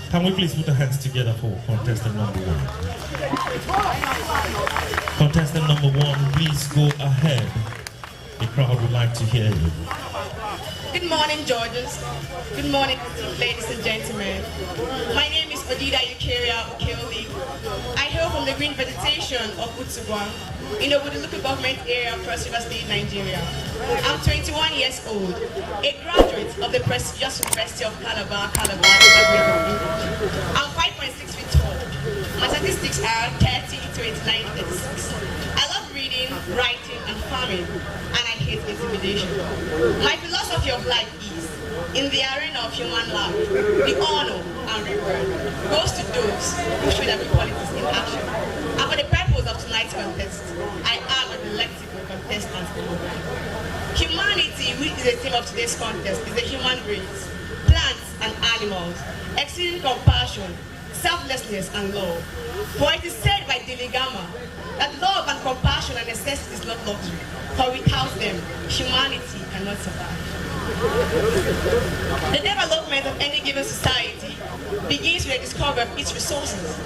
Can we please put our hands together for contestant number one? Contestant number one, please go ahead. The crowd would like to hear you. Good morning, Georges. Good morning, ladies and gentlemen. My name is Odida Eukaria Okeoli. I hail from the green vegetation of Utsugwan in the Wuduluku government area of Cross River State, Nigeria. I'm 21 years old, a graduate of the prestigious University of Calabar, Department of English. I'm 5.6 feet tall. My statistics are 30 to 89 to 36. I love reading, writing, and farming, and I hate intimidation. My philosophy of life is, in the arena of human life, the honor and reward goes to those who show that qualities in action. And for the purpose of tonight's contest, I am an elected contestant. Humanity, which is the theme of today's contest, is the human race, plants and animals, exceeding compassion, selflessness and love. For it is said by Deligama that love and compassion and necessity is not luxury, for without them, humanity cannot survive. The development of any given society begins with the discovery of its resources.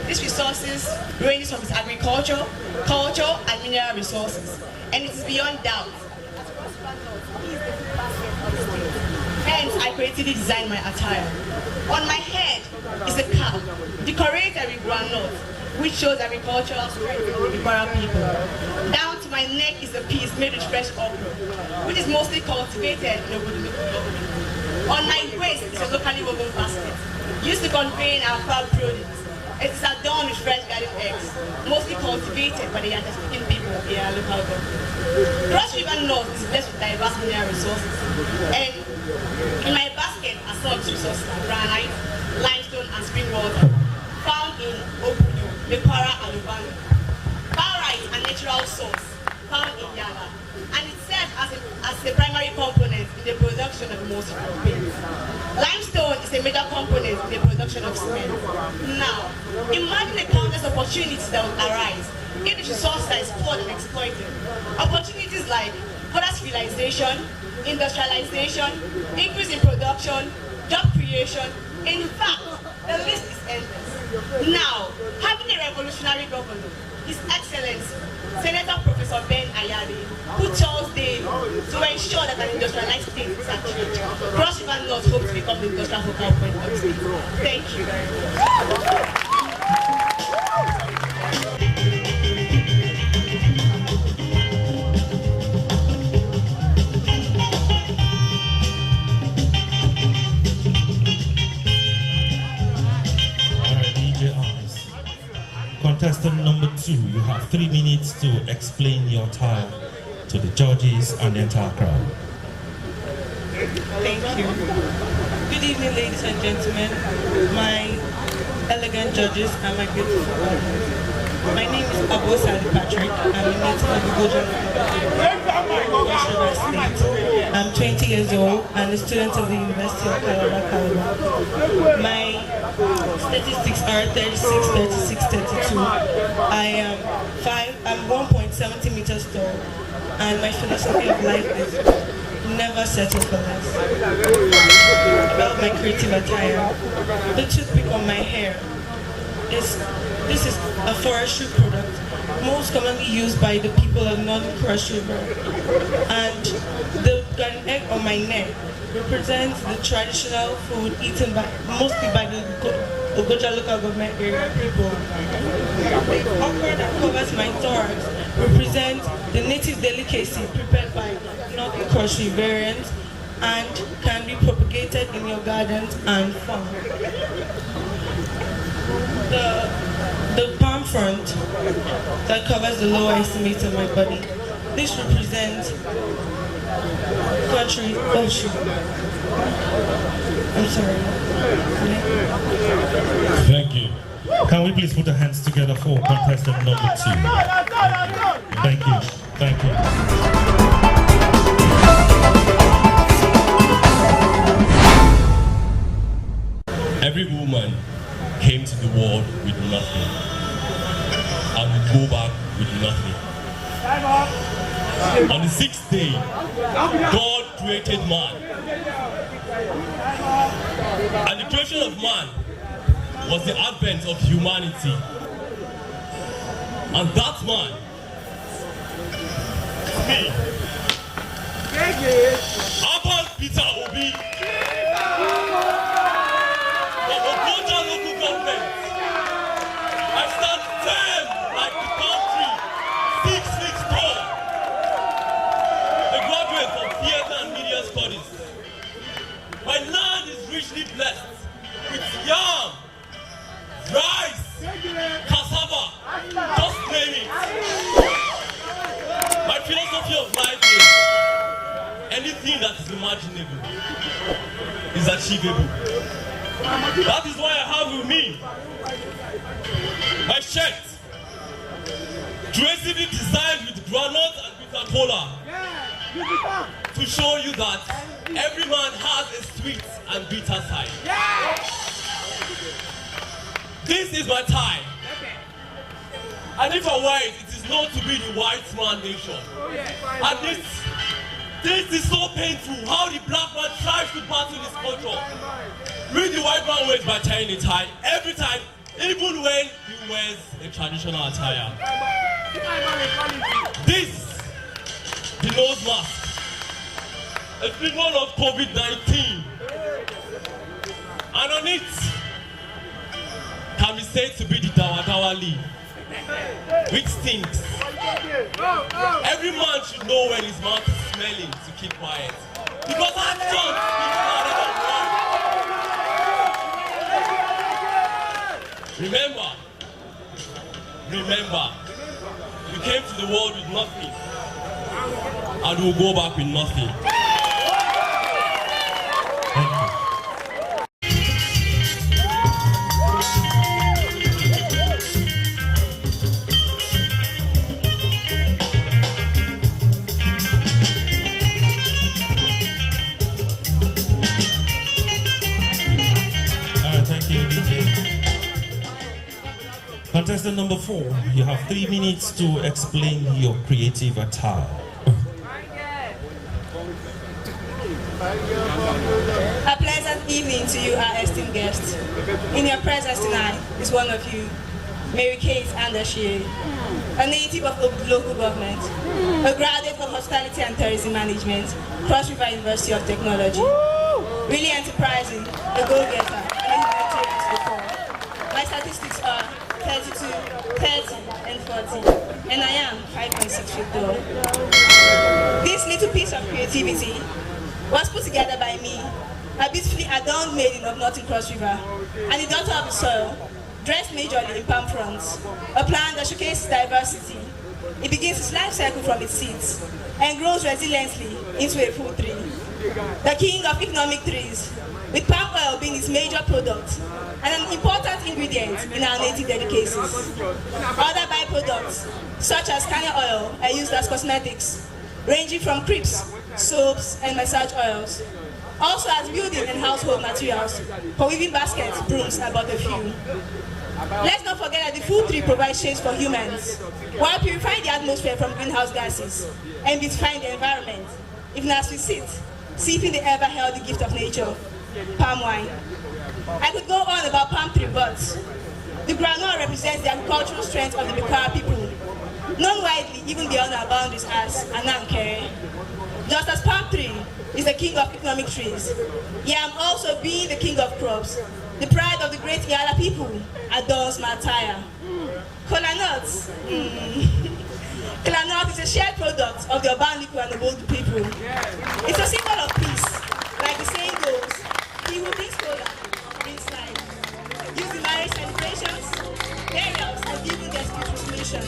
These resources ranges from its agriculture, culture, and mineral resources, and it is beyond doubt. Hence, I creatively designed my attire. On my head is a cap decorated with groundnut, which shows agricultural strength of the Kwara people. Down to my neck is a piece made with fresh okra, which is mostly cultivated in the Wuduluku government. On my waist is a locally woven basket, used to convey our farm produce. It is adorned with fresh garden eggs, mostly cultivated by the Yanta-speaking people in our local government. Cross River North is blessed with diverse mineral resources, and in my basket are some resources like granite, limestone, and spring water, found in Obudu, Kwara, and Lubanga. Barite, a natural source, found in Yala, and it serves as a primary component in the production of most paints. Limestone is a major component in the production of cement. Now, imagine the countless opportunities that will arise if the resources are explored and exploited. Opportunities like further civilization, industrialization, increase in production, job creation. In fact, the list is endless. Now, having a revolutionary governor, His Excellency, Senator Professor Ben Ayade, who chose day to ensure that an industrialized state is achieved. Cross River North hopes to become the industrial focal point of the state. Thank you very much. Contestant number two, you have 3 minutes to explain your attire to the judges and the entire crowd. Thank you. Good evening, ladies and gentlemen, my elegant judges and my beautiful audience. My name is Abu Sali Patrick. I'm a native of Ugoja, State. I'm 20 years old and a student of the University of Calabar. My statistics are 36, 36, 32. I'm 1.70 meters tall, and my philosophy of life is never settle for less. About my creative attire, the toothpick on my hair this is a forestry product most commonly used by the people of Northern Cross River, and the garden egg on my neck represents the traditional food eaten mostly by the Ogoja local government area people. The okra that covers my thorax represents the native delicacy prepared by Northern Cross Riverians and can be propagated in your gardens and farm. The palm front that covers the lower estimate of my body. This represents country. Oh shoot. I'm sorry. Thank you. Can we please put our hands together for contestant number two? Thank you. Thank you. Every woman came to the world with nothing and will go back with nothing. On the sixth day, God created man. And the creation of man was the advent of humanity. And that man, me, Abba Peter Obi, from Ogoja local government, I stand firm like the palm tree, 6 feet tall. A graduate from theater and media studies. My land is richly blessed with yam, rice, cassava, just name it. My philosophy of life is anything that is imaginable is achievable. That is why I have with me my shirt, creatively designed with granite and bitter cola, to show you that every man has a sweet and bitter side. This is my tie. And if I wear it, it is known to be the white man nation. And this is so painful, how the black man tries to battle his culture. Read the white man ways by tying a tie every time, even when he wears a traditional attire. This, the nose mask, a symbol of COVID-19. And on it can be said to be the Dawa Dawa leaf, which stinks. Every man should know when his mouth is smelling to keep quiet. Because action speaks louder than words. Remember, we came to the world with nothing, and we'll go back with nothing. Contestant number 4, you have 3 minutes to explain your creative attire. A pleasant evening to you, our esteemed guests. In your presence tonight is one of you, Mary Kate Andershie, a native of local government, a graduate of hospitality and tourism management, Cross River University of Technology. Really enterprising, a go-getter, and a humanitarian to the core. My statistics are 32, 30, and 40, and I am 5.6 feet tall. This little piece of creativity was put together by me, a beautifully adorned maiden of Northern Cross River, and the daughter of the soil, dressed majorly in palm fronds, a plant that showcases diversity. It begins its life cycle from its seeds and grows resiliently into a full tree. The king of economic trees, with palm oil being its major product and an important ingredient in our native delicacies. Other byproducts, such as canna oil, are used as cosmetics, ranging from crepes, soaps, and massage oils. Also as building and household materials, for weaving baskets, brooms, and but a few. Let's not forget that the food tree provides shades for humans, while purifying the atmosphere from greenhouse gases and beautifying the environment, even as we sit, sipping the ever-healthy gift of nature, palm wine. I could go on about palm tree, but the granola represents the agricultural strength of the Bikara people, known widely even beyond our boundaries as Anankere. Just as palm tree is the king of economic trees, yam also being the king of crops, the pride of the great Yala people, adorns my attire. Kola nuts. Kola nut is a shared product of the Obanliku and the Bold people. It's a symbol of peace. Like the saying goes, he who brings cola brings life. Used in marriage celebrations, burials, and even dispute resolution.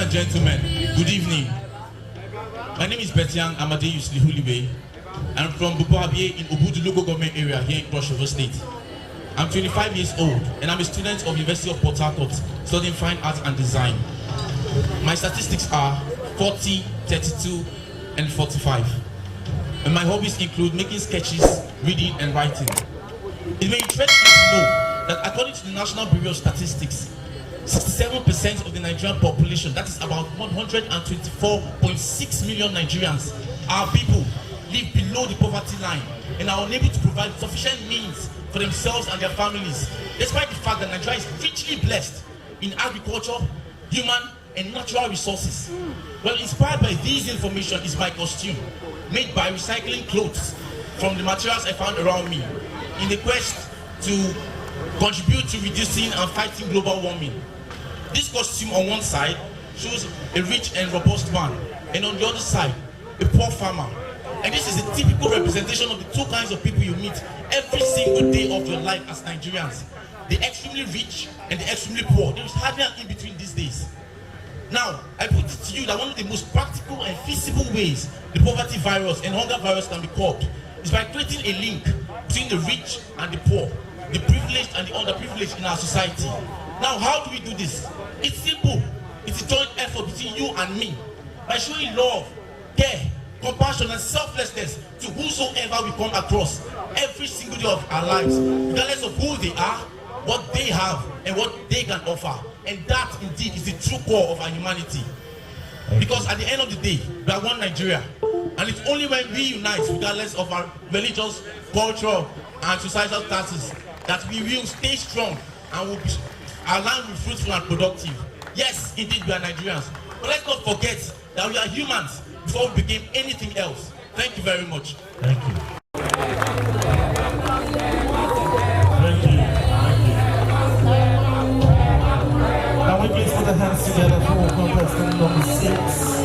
and gentlemen, good evening. My name is Betiang Amadeus Lihulibe. I'm from Bubuabie in Obudu local government area here in Cross River State. I'm 25 years old and I'm a student of University of Port Harcourt studying fine arts and design. My statistics are 40, 32 and 45. And my hobbies include making sketches, reading and writing. It may interest you to know that according to the National Bureau of Statistics, 67% of the Nigerian population, that is about 124.6 million Nigerians, our people live below the poverty line and are unable to provide sufficient means for themselves and their families, despite the fact that Nigeria is richly blessed in agriculture, human and natural resources. Well, inspired by this information is my costume, made by recycling clothes from the materials I found around me, in the quest to contribute to reducing and fighting global warming. This costume on one side shows a rich and robust man, and on the other side, a poor farmer. And this is a typical representation of the two kinds of people you meet every single day of your life as Nigerians. The extremely rich and the extremely poor. There is hardly an in-between these days. Now, I put it to you that one of the most practical and feasible ways the poverty virus and hunger virus can be curbed is by creating a link between the rich and the poor, the privileged and the underprivileged in our society. Now, how do we do this? It's simple. It's a joint effort between you and me by showing love, care, compassion and selflessness to whosoever we come across every single day of our lives, regardless of who they are, what they have and what they can offer. And that indeed is the true core of our humanity. Because at the end of the day, we are one Nigeria, and it's only when we unite, regardless of our religious, cultural and societal statuses, that we will stay strong and will be, our land will be fruitful and productive. Yes, indeed we are Nigerians, but let's not forget that we are humans before we became anything else. Thank you very much. Thank you. Thank you. Now we please put the hands together for contestant number 6.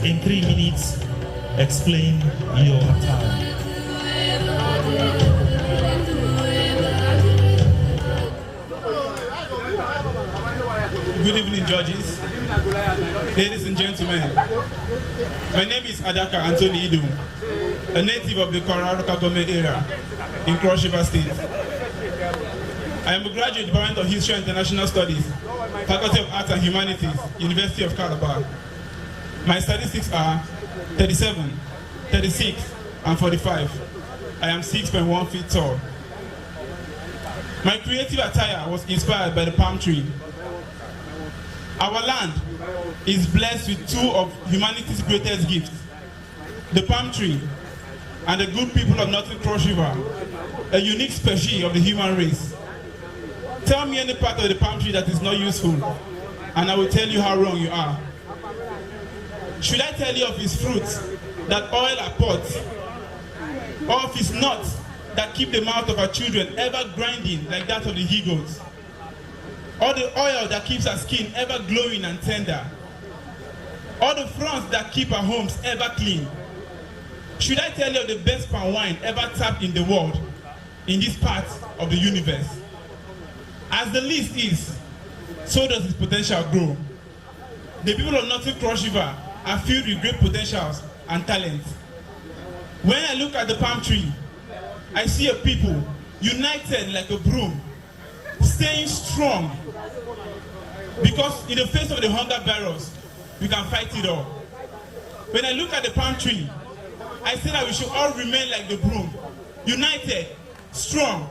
in 3 minutes, explain your attire. Good evening, judges, ladies and gentlemen. My name is Adaka Anthony Idum, a native of the Colorado government area in Cross River State. I am a graduate Department of History and International Studies, Faculty of Arts and Humanities, University of Calabar. My statistics are 37, 36, and 45. I am 6.1 feet tall. My creative attire was inspired by the palm tree. Our land is blessed with two of humanity's greatest gifts, the palm tree and the good people of Northern Cross River, a unique species of the human race. Tell me any part of the palm tree that is not useful, and I will tell you how wrong you are. Should I tell you of its fruits that oil our pots, or of its nuts that keep the mouth of our children ever grinding like that of the he-goats, or the oil that keeps our skin ever glowing and tender, or the fronds that keep our homes ever clean? Should I tell you of the best palm wine ever tapped in the world, in this part of the universe? As the list is, so does its potential grow. The people of Northern Cross River are filled with great potentials and talents. When I look at the palm tree, I see a people united like a broom, staying strong, because in the face of the hunger virus, we can fight it all. When I look at the palm tree, I say that we should all remain like the broom, united, strong,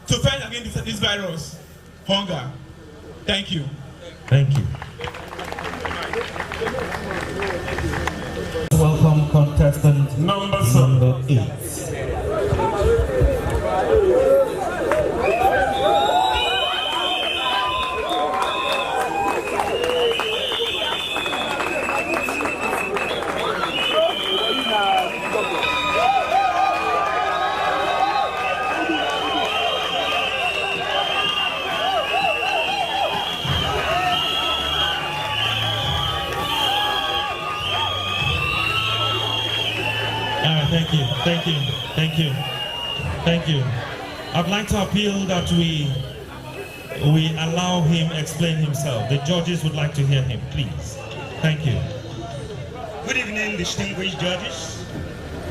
to fight against this virus, hunger. Thank you. Thank you. Welcome contestant number 8. Thank you. I'd like to appeal that we allow him explain himself. The judges would like to hear him, please. Thank you. Good evening, distinguished judges.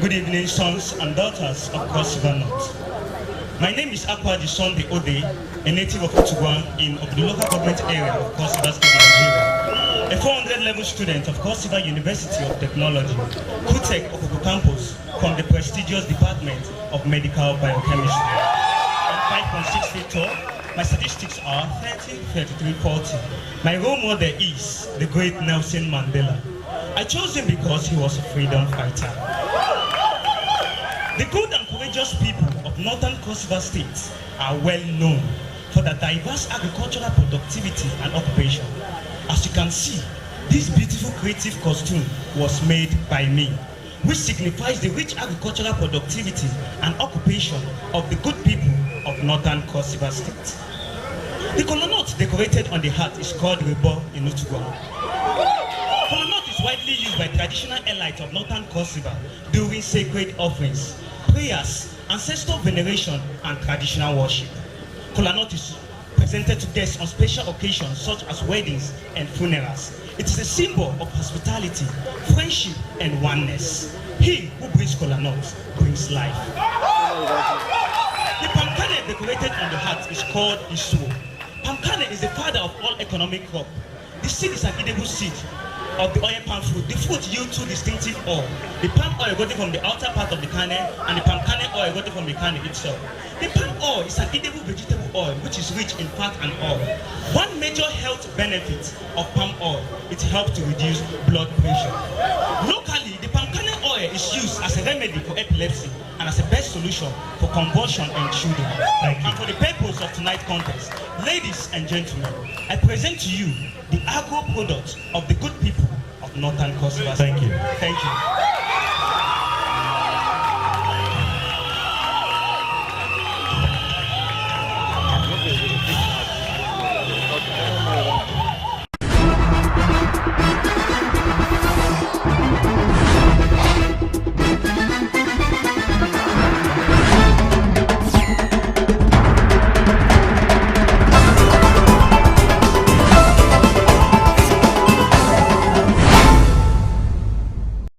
Good evening, sons and daughters of Cross River North. My name is Akwa Jisonde Ode, a native of Otuguan in the local government area of Cross River State, Nigeria. A 400-level student of Cross River University of Technology, KUTEC Okoko Campus, from the prestigious Department of Medical Biochemistry. I'm 5.6 feet tall. My statistics are 30, 33, 40. My role model is the great Nelson Mandela. I chose him because he was a freedom fighter. The good and courageous people of Northern Cross River State are well known for their diverse agricultural productivity and occupation. As you can see, this beautiful creative costume was made by me, which signifies the rich agricultural productivity and occupation of the good people of Northern Cross River State. The kola nut decorated on the hat is called rebo in Otuguan. Kola nut is widely used by traditional elites of Northern Cross River during sacred offerings, prayers, ancestral veneration, and traditional worship. Kola nut is presented to guests on special occasions such as weddings and funerals. It is a symbol of hospitality, friendship, and oneness. He who brings kola nut brings life. The palm kernel decorated on the hat is called Isuo. Palm kernel is the father of all economic crop. The seed is an edible seed of the oil palm fruit. The fruit yields two distinctive oil. The palm oil gotten from the outer part of the kernel, and the palm kernel oil gotten from the kernel itself. The palm oil is an edible vegetable oil which is rich in fat and oil. One major health benefit of palm oil, it helps to reduce blood pressure. Locally, the palm kernel oil is used as a remedy for epilepsy and as a best solution for convulsion in children. And for the purpose of tonight's contest, ladies and gentlemen, I present to you the agro product of the good people of Northern Cross River. Thank you. Thank you.